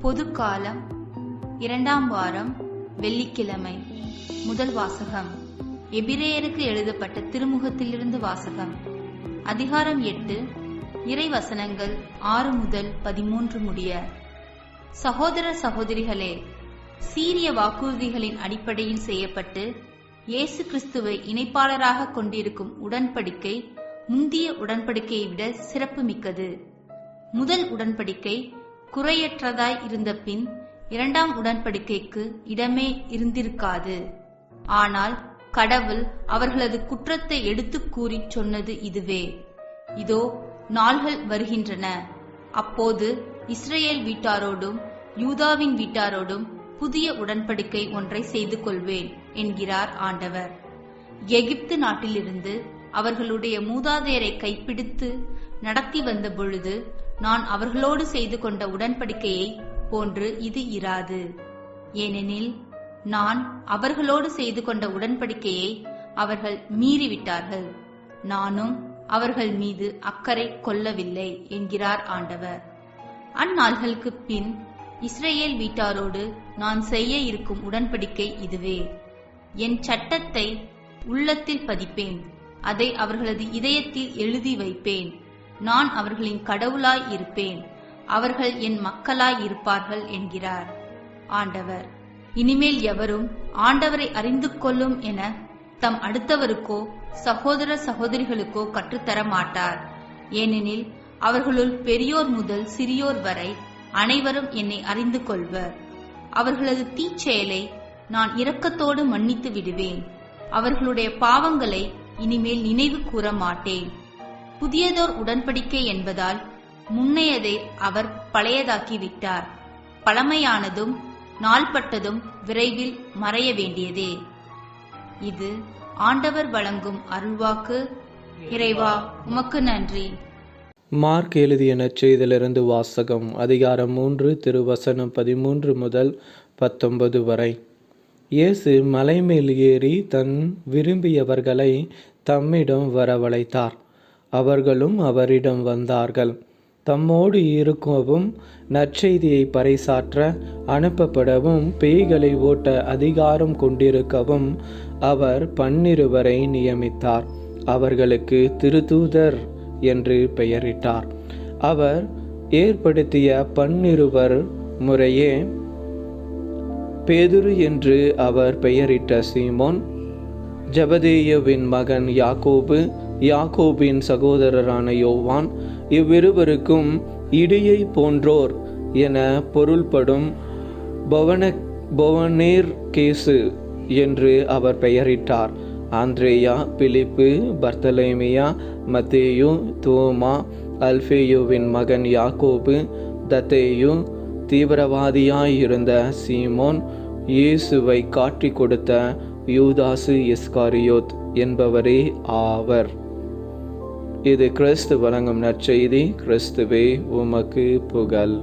பொதுக்காலம் 2ஆம் வாரம் வெள்ளிக்கிழமை. முதல் வாசகம் எபிரேயருக்கு எழுதப்பட்ட திருமுகத்திலிருந்து வாசகம். அதிகாரம் 8, இறைவசனங்கள் 6 முதல் 13 முடிய. சகோதர சகோதரிகளே, சீரிய வாக்குறுதிகளின் அடிப்படையில் செய்யப்பட்டு இயேசு கிறிஸ்துவை இணைப்பாளராக கொண்டிருக்கும் உடன்படிக்கை முந்திய உடன்படிக்கையை விட சிறப்பு மிக்கது. முதல் உடன்படிக்கை குறையற்றதாய் இருந்த பின் 2ஆம் உடன்படிக்கைக்கு இடமே இருந்திருக்காது. ஆனால் கடவுள் அவர்களது குற்றத்தை எடுத்துக் கூறி சொன்னது இதுவே: இதோ நாள்கள் வருகின்றன, அப்போது இஸ்ரேல் வீட்டாரோடும் யூதாவின் வீட்டாரோடும் புதிய உடன்படிக்கை ஒன்றை செய்து கொள்வேன் என்கிறார் ஆண்டவர். எகிப்து நாட்டிலிருந்து அவர்களுடைய மூதாதையரை கைப்பிடித்து நடத்தி வந்த பொழுது நான் அவர்களோடு செய்து கொண்ட உடன்படிக்கையை போன்று இது இராது. ஏனெனில் நான் அவர்களோடு செய்து கொண்ட உடன்படிக்கையை அவர்கள் மீறிவிட்டார்கள், நானும் அவர்கள் மீது அக்கறை கொள்ளவில்லை என்கிறார் ஆண்டவர். அந்நாள்களுக்கு பின் இஸ்ரேல் வீட்டாரோடு நான் செய்ய இருக்கும் உடன்படிக்கை இதுவே: என் சட்டத்தை உள்ளத்தில் பதிப்பேன், அதை அவர்களது இதயத்தில் எழுதி வைப்பேன். நான் அவர்களின் கடவுளாய் இருப்பேன், அவர்கள் என் மக்களாய் இருப்பார்கள் என்கிறார் ஆண்டவர். இனிமேல் எவரும் ஆண்டவரை அறிந்து கொள்ளும் என தம் அடுத்தவருக்கோ சகோதர சகோதரிகளுக்கோ கற்றுத்தர மாட்டார். ஏனெனில் அவர்களுள் பெரியோர் முதல் சிறியோர் வரை அனைவரும் என்னை அறிந்து கொள்வர். அவர்களது தீச்செயலை நான் இரக்கத்தோடு மன்னித்து விடுவேன், அவர்களுடைய பாவங்களை இனிமேல் நினைவு கூற மாட்டேன். புதியதோர் உடன்படிக்கை என்பதால் முன்னையதை அவர் பழையதாக்கிவிட்டார். பழமையானதும் நாள்பட்டதும் விரைவில் மறைய வேண்டியதே. இது ஆண்டவர் வழங்கும் அருள்வாக்கு. இறைவா, உமக்கு நன்றி. மார்க் எழுதிய நற்செய்தியிலிருந்து வாசகம். அதிகாரம் 3, திருவசனம் 13 முதல் 19 வரை. இயேசு மலைமேல் ஏறி தன் விரும்பியவர்களை தம்மிடம் வரவழைத்தார். அவர்களும் அவரிடம் வந்தார்கள். தம்மோடு இருக்கவும் நற்செய்தியை பறைசாற்ற அனுப்பப்படவும் பேய்களை ஓட்ட அதிகாரம் கொண்டிருக்கவும் அவர் 12 நியமித்தார். அவர்களுக்கு திருத்தூதர் என்று பெயரிட்டார். அவர் ஏற்படுத்திய 12 முறையே பேதுரு என்று அவர் பெயரிட்ட சீமோன், ஜெபதேயுவின் மகன் யாக்கோபு, யாக்கோபின் சகோதரரான யோவான், இவ்விருவருக்கும் இடியை போன்றோர் என பொருள்படும் பொவனேர்கேசு என்று அவர் பெயரிட்டார். ஆந்திரேயா, பிலிப்பு, பர்த்தலேமியா, மத்தேயு, தோமா, அல்பேயுவின் மகன் யாக்கோபு, தத்தேயு, தீவிரவாதியாயிருந்த சீமோன், இயேசுவை காட்டிக் கொடுத்த யூதாசு இஸ்காரியோத் என்பவரே ஆவர். இது கிறிஸ்து வழங்கும் நற்செய்தி. கிறிஸ்துவே உமக்கு புகழ்.